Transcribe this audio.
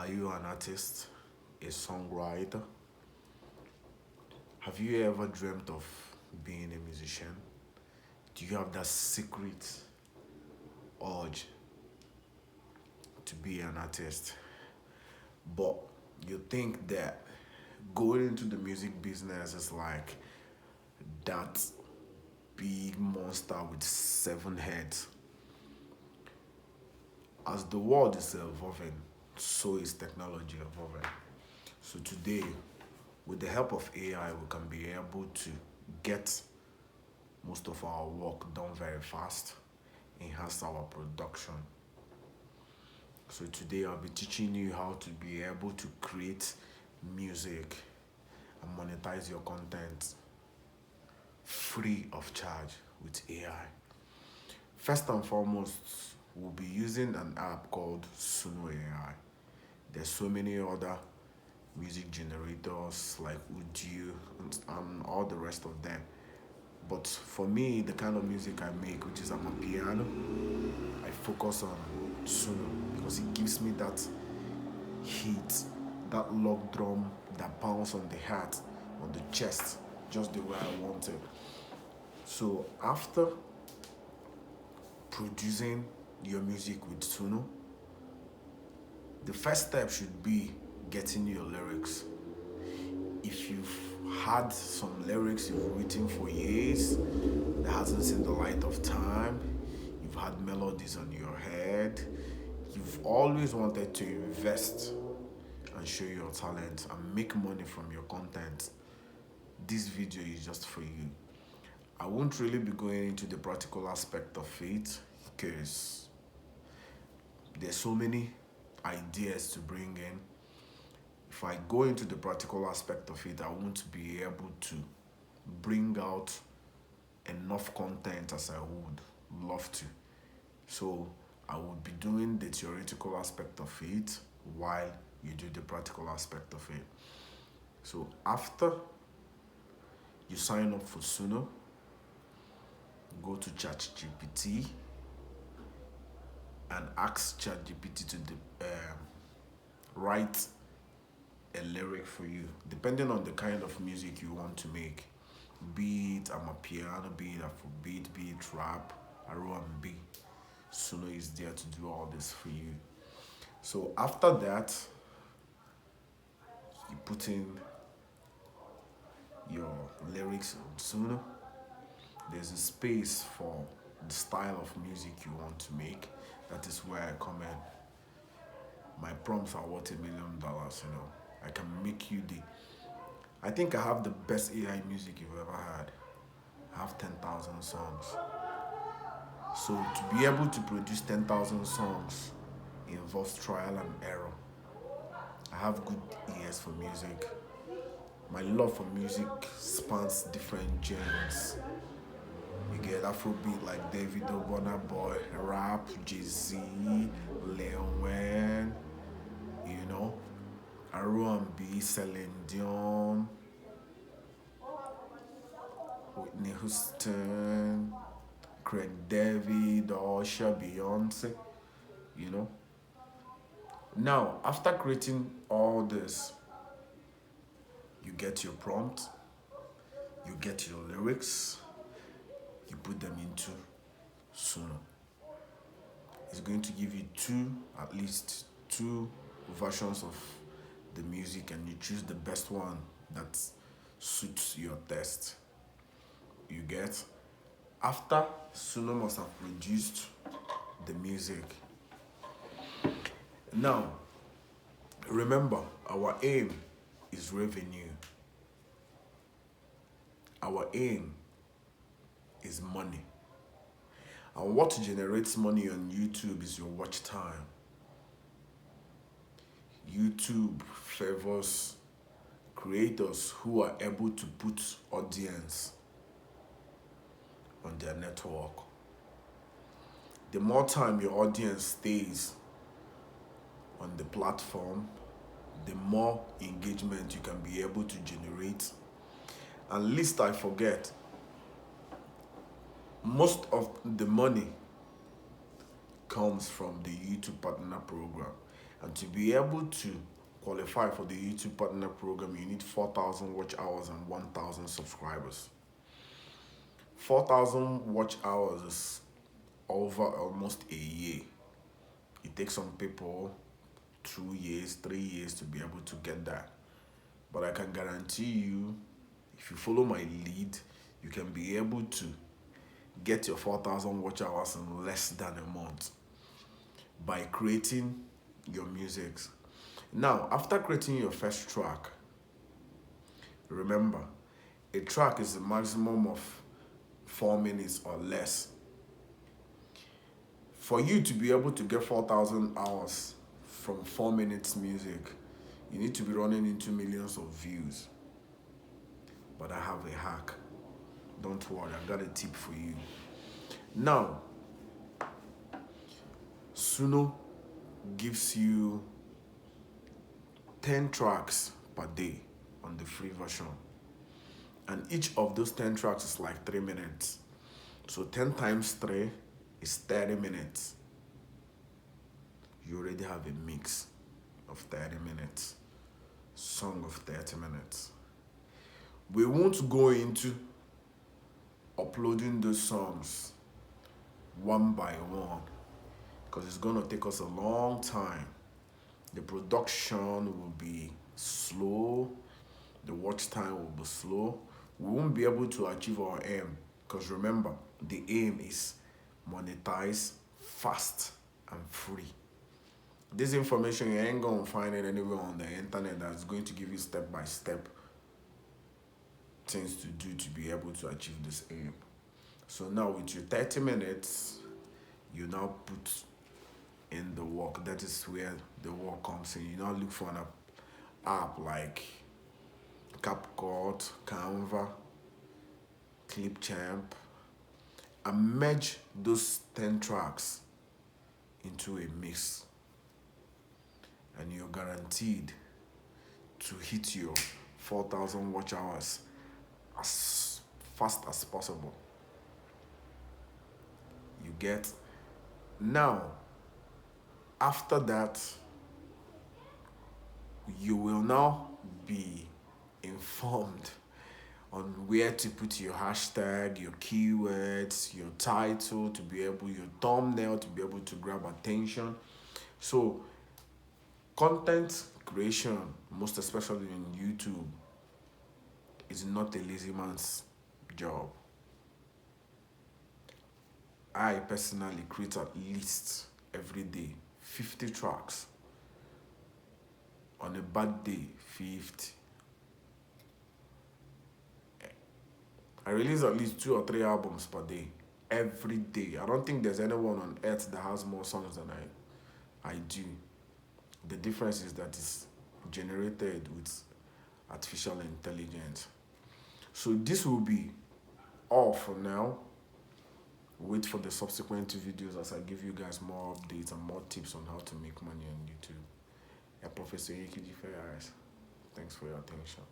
Are you an artist, a songwriter? Have you ever dreamt of being a musician? Do you have that secret urge to be an artist? But you think that going into the music business is like that big monster with seven heads. As the world is evolving, so is technology evolving. So today, with the help of AI, we can be able to get most of our work done very fast, enhance our production. So today I'll be teaching you how to be able to create music and monetize your content free of charge with AI. First and foremost, we'll be using an app called Suno AI. There's so many other music generators like Udio and all the rest of them. But for me, the kind of music I make, which is I'm a piano, I focus on Suno because it gives me that heat, that log drum that pounds on the heart, on the chest, just the way I want it. So after producing your music with Suno, the first step should be getting your lyrics. If you've had some lyrics you've written for years that hasn't seen the light of time, you've had melodies on your head, you've always wanted to invest and show your talent and make money from your content, this video is just for you. I won't really be going into the practical aspect of it because there's so many ideas to bring in. If I go into the practical aspect of it, I won't be able to bring out enough content as I would love to. So I would be doing the theoretical aspect of it while you do the practical aspect of it. So after you sign up for Suno, go to ChatGPT and ask ChatGPT to write a lyric for you, depending on the kind of music you want to make. Be it amapiano, be it afrobeat, be it rap, R&B. Suno is there to do all this for you. So after that, you put in your lyrics on Suno. There's a space for the style of music you want to make. That is where I come in. My prompts are worth $1 million, I can make you I think I have the best AI music you've ever had. I have 10,000 songs. So to be able to produce 10,000 songs involves trial and error. I have good ears for music. My love for music spans different genres. You get Afrobeat like Davido, Burna Boy, rap, Jay-Z, Leon Wayne, R&B, Celine Dion, Whitney Houston, Craig David, Usher, Beyonce, you know. Now, after creating all this, you get your prompt, you get your lyrics, you put them into Suno. It's going to give you at least two versions of the music, and you choose the best one that suits your taste. You get? After Suno must have produced the music. Now, remember, our aim is revenue. Our aim is money. And what generates money on YouTube is your watch time. YouTube favors creators who are able to put audience on their network. The more time your audience stays on the platform, the more engagement you can be able to generate. And lest I forget, most of the money comes from the YouTube Partner Program. And to be able to qualify for the YouTube Partner Program, you need 4,000 watch hours and 1,000 subscribers. 4,000 watch hours is over almost a year. It takes some people 2 years, 3 years to be able to get that. But I can guarantee you, if you follow my lead, you can be able to get your 4,000 watch hours in less than a month by creating your music. Now, after creating your first track, remember, a track is a maximum of 4 minutes or less. For you to be able to get 4,000 hours from 4 minutes music, you need to be running into millions of views. But I have a hack. Don't worry, I got a tip for you. Now, Suno gives you 10 tracks per day on the free version. And each of those 10 tracks is like 3 minutes. So 10 times 3 is 30 minutes. You already have a mix of 30 minutes. Song of 30 minutes. We won't go into uploading those songs one by one because it's going to take us a long time. The production will be slow. The watch time will be slow. We won't be able to achieve our aim because remember, the aim is monetize fast and free. This information, you ain't going to find it anywhere on the internet that's going to give you step-by-step things to do to be able to achieve this aim. So now with your 30 minutes, you now put in the work. That is where the work comes in. You now look for an app like CapCut, Canva, Clipchamp, and merge those 10 tracks into a mix. And you're guaranteed to hit your 4,000 watch hours as fast as possible. You get? Now, after that, you will now be informed on where to put your hashtag, your keywords, your title to be able, your thumbnail to be able to grab attention. So, content creation, most especially in YouTube, is not a lazy man's job. I personally create at least every day 50 tracks. On a bad day, 50. I release at least 2 or 3 albums per day, every day. I don't think there's anyone on earth that has more songs than I do. The difference is that it's generated with artificial intelligence. So this will be all for now. Wait for the subsequent videos as I give you guys more updates and more tips on how to make money on YouTube. A Professor Yekiji Ferris. Thanks for your attention.